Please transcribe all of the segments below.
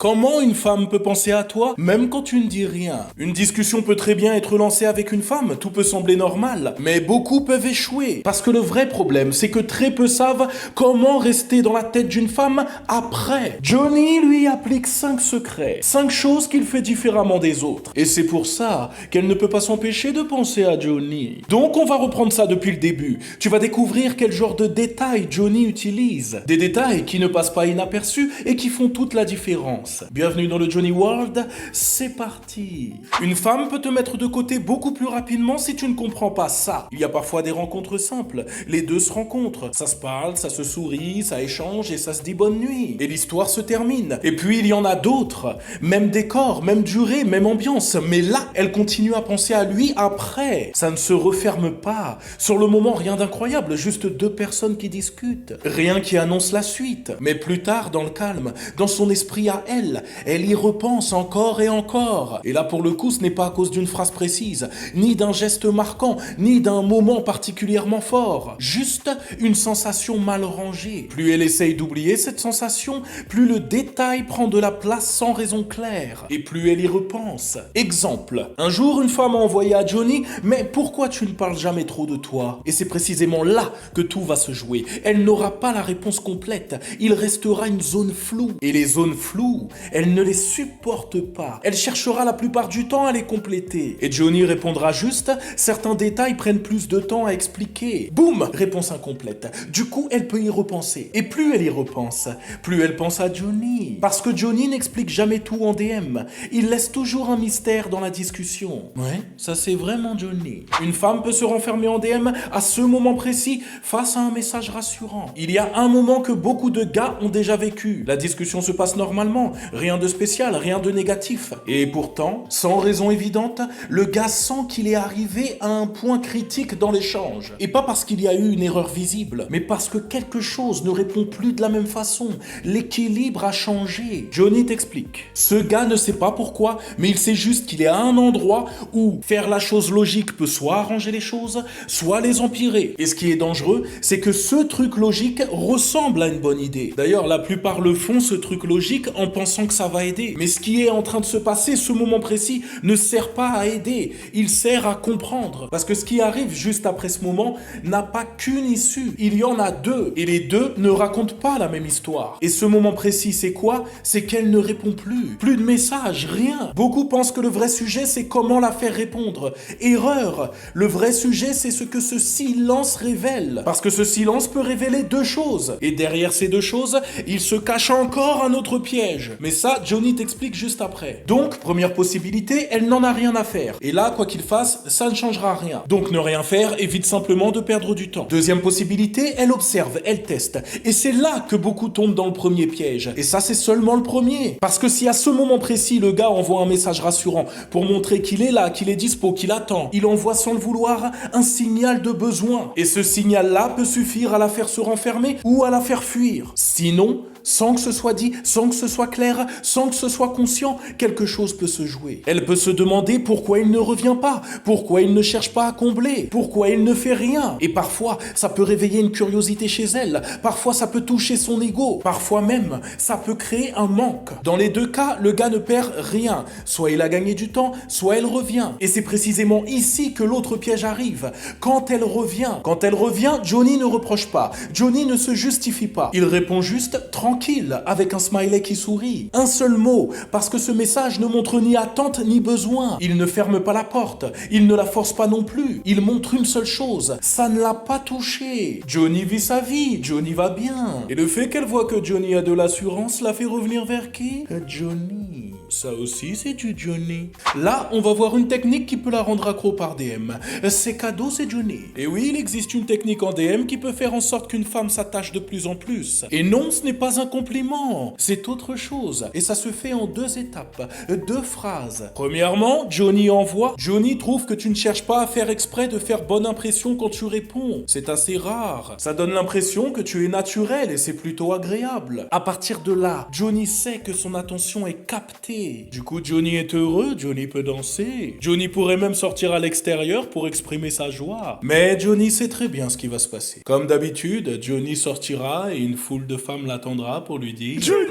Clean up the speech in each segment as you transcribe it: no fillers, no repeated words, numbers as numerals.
Comment une femme peut penser à toi, même quand tu ne dis rien? Une discussion peut très bien être lancée avec une femme, tout peut sembler normal, mais beaucoup peuvent échouer. Parce que le vrai problème, c'est que très peu savent comment rester dans la tête d'une femme après. Johnny lui applique 5 secrets, 5 choses qu'il fait différemment des autres. Et c'est pour ça qu'elle ne peut pas s'empêcher de penser à Johnny. Donc on va reprendre ça depuis le début. Tu vas découvrir quel genre de détails Johnny utilise. Des détails qui ne passent pas inaperçus et qui font toute la différence. Bienvenue dans le Johnny World, c'est parti. Une femme peut te mettre de côté beaucoup plus rapidement si tu ne comprends pas ça. Il y a parfois des rencontres simples, les deux se rencontrent, ça se parle, ça se sourit, ça échange et ça se dit bonne nuit. Et l'histoire se termine. Et puis il y en a d'autres, même décor, même durée, même ambiance, mais là, elle continue à penser à lui après. Ça ne se referme pas. Sur le moment, rien d'incroyable, juste deux personnes qui discutent. Rien qui annonce la suite. Mais plus tard, dans le calme, dans son esprit à elle y repense encore et encore. Et là, pour le coup, ce n'est pas à cause d'une phrase précise, ni d'un geste marquant, ni d'un moment particulièrement fort. Juste une sensation mal rangée. Plus elle essaye d'oublier cette sensation, plus le détail prend de la place sans raison claire. Et plus elle y repense. Exemple. Un jour, une femme a envoyé à Johnny « Mais pourquoi tu ne parles jamais trop de toi ?» Et c'est précisément là que tout va se jouer. Elle n'aura pas la réponse complète. Il restera une zone floue. Et les zones floues, elle ne les supporte pas. Elle cherchera la plupart du temps à les compléter. Et Johnny répondra juste, certains détails prennent plus de temps à expliquer. Boum, réponse incomplète. Du coup, elle peut y repenser. Et plus elle y repense, plus elle pense à Johnny. Parce que Johnny n'explique jamais tout en DM. Il laisse toujours un mystère dans la discussion. Ouais, ça c'est vraiment Johnny. Une femme peut se renfermer en DM à ce moment précis face à un message rassurant. Il y a un moment que beaucoup de gars ont déjà vécu. La discussion se passe normalement. Rien de spécial, rien de négatif. Et pourtant, sans raison évidente, le gars sent qu'il est arrivé à un point critique dans l'échange. Et pas parce qu'il y a eu une erreur visible, mais parce que quelque chose ne répond plus de la même façon. L'équilibre a changé. Johnny t'explique. Ce gars ne sait pas pourquoi, mais il sait juste qu'il est à un endroit où faire la chose logique peut soit arranger les choses, soit les empirer. Et ce qui est dangereux, c'est que ce truc logique ressemble à une bonne idée. D'ailleurs, la plupart le font, ce truc logique, en pensant que ça va aider. Mais ce qui est en train de se passer, ce moment précis, ne sert pas à aider. Il sert à comprendre. Parce que ce qui arrive juste après ce moment n'a pas qu'une issue. Il y en a deux. Et les deux ne racontent pas la même histoire. Et ce moment précis, c'est quoi? C'est qu'elle ne répond plus. Plus de messages, rien. Beaucoup pensent que le vrai sujet, c'est comment la faire répondre. Erreur. Le vrai sujet, c'est ce que ce silence révèle. Parce que ce silence peut révéler deux choses. Et derrière ces deux choses, il se cache encore un autre piège. Mais ça, Johnny t'explique juste après. Donc, première possibilité, elle n'en a rien à faire. Et là, quoi qu'il fasse, ça ne changera rien. Donc, ne rien faire évite simplement de perdre du temps. Deuxième possibilité, elle observe, elle teste. Et c'est là que beaucoup tombent dans le premier piège. Et ça, c'est seulement le premier. Parce que si à ce moment précis, le gars envoie un message rassurant pour montrer qu'il est là, qu'il est dispo, qu'il attend, il envoie sans le vouloir un signal de besoin. Et ce signal-là peut suffire à la faire se renfermer ou à la faire fuir. Sinon, sans que ce soit dit, sans que ce soit clair, sans que ce soit conscient, quelque chose peut se jouer. Elle peut se demander pourquoi il ne revient pas, pourquoi il ne cherche pas à combler, pourquoi il ne fait rien. Et parfois, ça peut réveiller une curiosité chez elle, parfois ça peut toucher son ego, parfois même, ça peut créer un manque. Dans les deux cas, le gars ne perd rien. Soit il a gagné du temps, soit elle revient. Et c'est précisément ici que l'autre piège arrive. Quand elle revient, Johnny ne reproche pas, Johnny ne se justifie pas. Il répond juste tranquille, avec un smiley qui sourit. Un seul mot, parce que ce message ne montre ni attente ni besoin. Il ne ferme pas la porte, il ne la force pas non plus. Il montre une seule chose, ça ne l'a pas touché. Johnny vit sa vie, Johnny va bien. Et le fait qu'elle voit que Johnny a de l'assurance la fait revenir vers qui? Johnny. Ça aussi, c'est du Johnny. Là, on va voir une technique qui peut la rendre accro par DM. C'est cadeau, c'est Johnny. Et oui, il existe une technique en DM qui peut faire en sorte qu'une femme s'attache de plus en plus. Et non, ce n'est pas un compliment, c'est autre chose. Et ça se fait en 2 étapes, 2 phrases. Premièrement, Johnny envoie. Johnny trouve que tu ne cherches pas à faire exprès de faire bonne impression quand tu réponds. C'est assez rare. Ça donne l'impression que tu es naturel et c'est plutôt agréable. À partir de là, Johnny sait que son attention est captée. Du coup, Johnny est heureux, Johnny peut danser. Johnny pourrait même sortir à l'extérieur pour exprimer sa joie. Mais Johnny sait très bien ce qui va se passer. Comme d'habitude, Johnny sortira et une foule de femmes l'attendra pour lui dire « Johnny,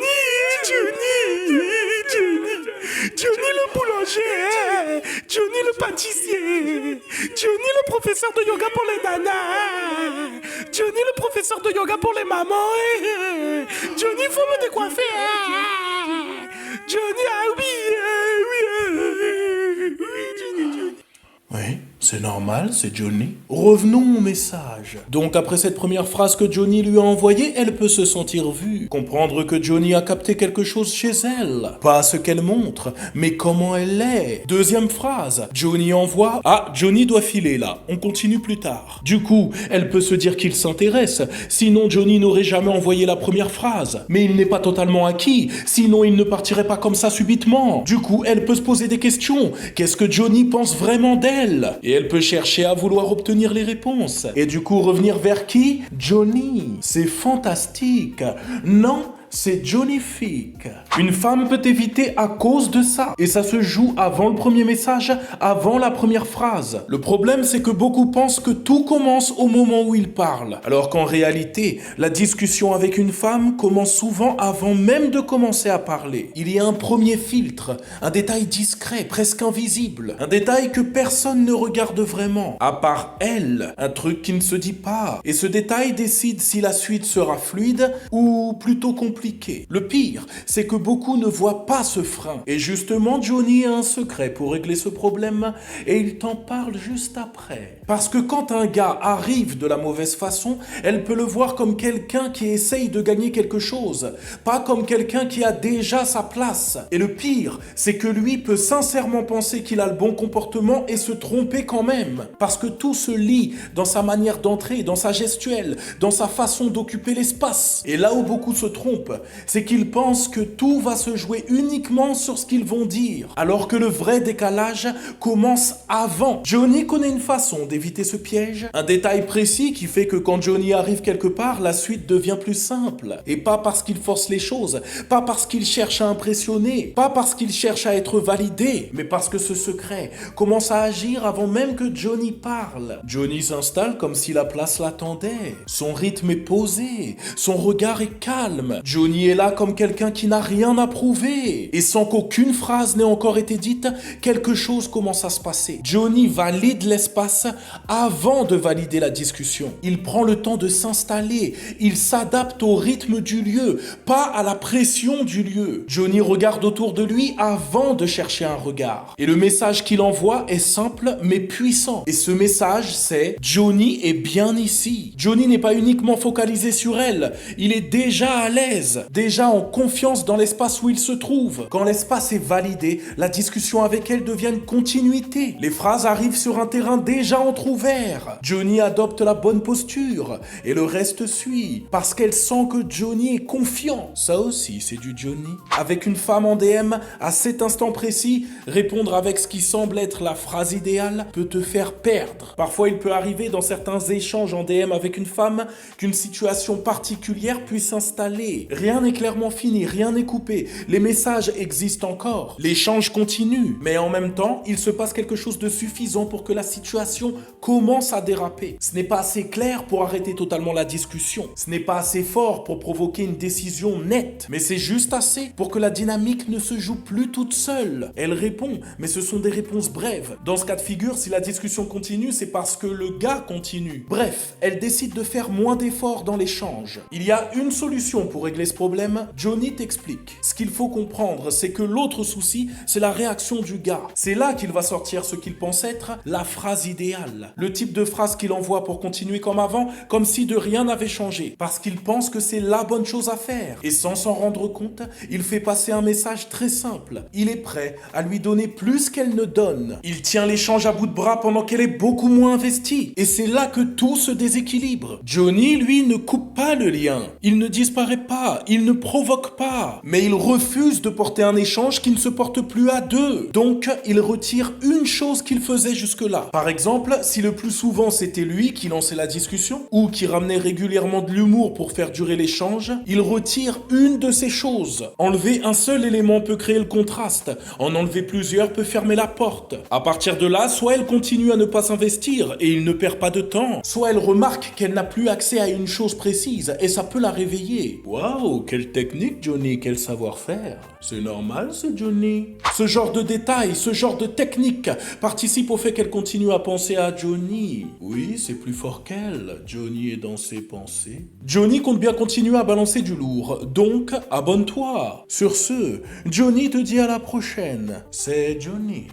Johnny !» Johnny, le professeur de yoga pour les nanas. Johnny, le professeur de yoga pour les mamans. Johnny, faut me décoiffer. Johnny, ah oui, Johnny. Oui, c'est normal, c'est Johnny. Revenons au message. Donc après cette première phrase que Johnny lui a envoyée, elle peut se sentir vue, comprendre que Johnny a capté quelque chose chez elle. Pas ce qu'elle montre, mais comment elle est. Deuxième phrase, Johnny envoie « Ah, Johnny doit filer là, on continue plus tard ». Du coup, elle peut se dire qu'il s'intéresse, sinon Johnny n'aurait jamais envoyé la première phrase. Mais il n'est pas totalement acquis, sinon il ne partirait pas comme ça subitement. Du coup, elle peut se poser des questions. Qu'est-ce que Johnny pense vraiment d'elle ? Et elle peut chercher à vouloir obtenir les réponses. Et du coup, revenir vers qui ? Johnny. C'est fantastique. Non ? C'est Johnnyfique. Une femme peut éviter à cause de ça. Et ça se joue avant le premier message, avant la première phrase. Le problème, c'est que beaucoup pensent que tout commence au moment où ils parlent. Alors qu'en réalité, la discussion avec une femme commence souvent avant même de commencer à parler. Il y a un premier filtre, un détail discret, presque invisible. Un détail que personne ne regarde vraiment, à part elle. Un truc qui ne se dit pas. Et ce détail décide si la suite sera fluide ou plutôt compliquée. Le pire, c'est que beaucoup ne voient pas ce frein. Et justement, Johnny a un secret pour régler ce problème et il t'en parle juste après. Parce que quand un gars arrive de la mauvaise façon, elle peut le voir comme quelqu'un qui essaye de gagner quelque chose, pas comme quelqu'un qui a déjà sa place. Et le pire, c'est que lui peut sincèrement penser qu'il a le bon comportement et se tromper quand même. Parce que tout se lie dans sa manière d'entrer, dans sa gestuelle, dans sa façon d'occuper l'espace. Et là où beaucoup se trompent, c'est qu'ils pensent que tout va se jouer uniquement sur ce qu'ils vont dire, alors que le vrai décalage commence avant. Johnny connaît une façon d'éviter ce piège, un détail précis qui fait que quand Johnny arrive quelque part, la suite devient plus simple. Et pas parce qu'il force les choses, pas parce qu'il cherche à impressionner, pas parce qu'il cherche à être validé, mais parce que ce secret commence à agir avant même que Johnny parle. Johnny s'installe comme si la place l'attendait. Son rythme est posé, son regard est calme. Johnny est là comme quelqu'un qui n'a rien à prouver. Et sans qu'aucune phrase n'ait encore été dite, quelque chose commence à se passer. Johnny valide l'espace avant de valider la discussion. Il prend le temps de s'installer. Il s'adapte au rythme du lieu, pas à la pression du lieu. Johnny regarde autour de lui avant de chercher un regard. Et le message qu'il envoie est simple mais puissant. Et ce message, c'est « Johnny est bien ici ». Johnny n'est pas uniquement focalisé sur elle. Il est déjà à l'aise. Déjà en confiance dans l'espace où il se trouve. Quand l'espace est validé, la discussion avec elle devient une continuité. Les phrases arrivent sur un terrain déjà entrouvert. Johnny adopte la bonne posture et le reste suit parce qu'elle sent que Johnny est confiant. Ça aussi, c'est du Johnny. Avec une femme en DM, à cet instant précis, répondre avec ce qui semble être la phrase idéale peut te faire perdre. Parfois, il peut arriver dans certains échanges en DM avec une femme qu'une situation particulière puisse s'installer. Rien n'est clairement fini, rien n'est coupé. Les messages existent encore. L'échange continue. Mais en même temps, il se passe quelque chose de suffisant pour que la situation commence à déraper. Ce n'est pas assez clair pour arrêter totalement la discussion. Ce n'est pas assez fort pour provoquer une décision nette. Mais c'est juste assez pour que la dynamique ne se joue plus toute seule. Elle répond, mais ce sont des réponses brèves. Dans ce cas de figure, si la discussion continue, c'est parce que le gars continue. Bref, elle décide de faire moins d'efforts dans l'échange. Il y a une solution pour régler ce problème, Johnny t'explique. Ce qu'il faut comprendre, c'est que l'autre souci, c'est la réaction du gars. C'est là qu'il va sortir ce qu'il pense être la phrase idéale. Le type de phrase qu'il envoie pour continuer comme avant, comme si de rien n'avait changé. Parce qu'il pense que c'est la bonne chose à faire. Et sans s'en rendre compte, il fait passer un message très simple. Il est prêt à lui donner plus qu'elle ne donne. Il tient l'échange à bout de bras pendant qu'elle est beaucoup moins investie. Et c'est là que tout se déséquilibre. Johnny, lui, ne coupe pas le lien. Il ne disparaît pas. Il ne provoque pas. Mais il refuse de porter un échange qui ne se porte plus à deux. Donc, il retire une chose qu'il faisait jusque-là. Par exemple, si le plus souvent c'était lui qui lançait la discussion, ou qui ramenait régulièrement de l'humour pour faire durer l'échange, il retire une de ces choses. Enlever un seul élément peut créer le contraste. En enlever plusieurs peut fermer la porte. À partir de là, soit elle continue à ne pas s'investir et il ne perd pas de temps, soit elle remarque qu'elle n'a plus accès à une chose précise et ça peut la réveiller. Waouh! Waouh, quelle technique, Johnny, quel savoir-faire. C'est normal, ce Johnny. Ce genre de détails, ce genre de technique participe au fait qu'elle continue à penser à Johnny. Oui, c'est plus fort qu'elle. Johnny est dans ses pensées. Johnny compte bien continuer à balancer du lourd, donc abonne-toi. Sur ce, Johnny te dit à la prochaine. C'est Johnny.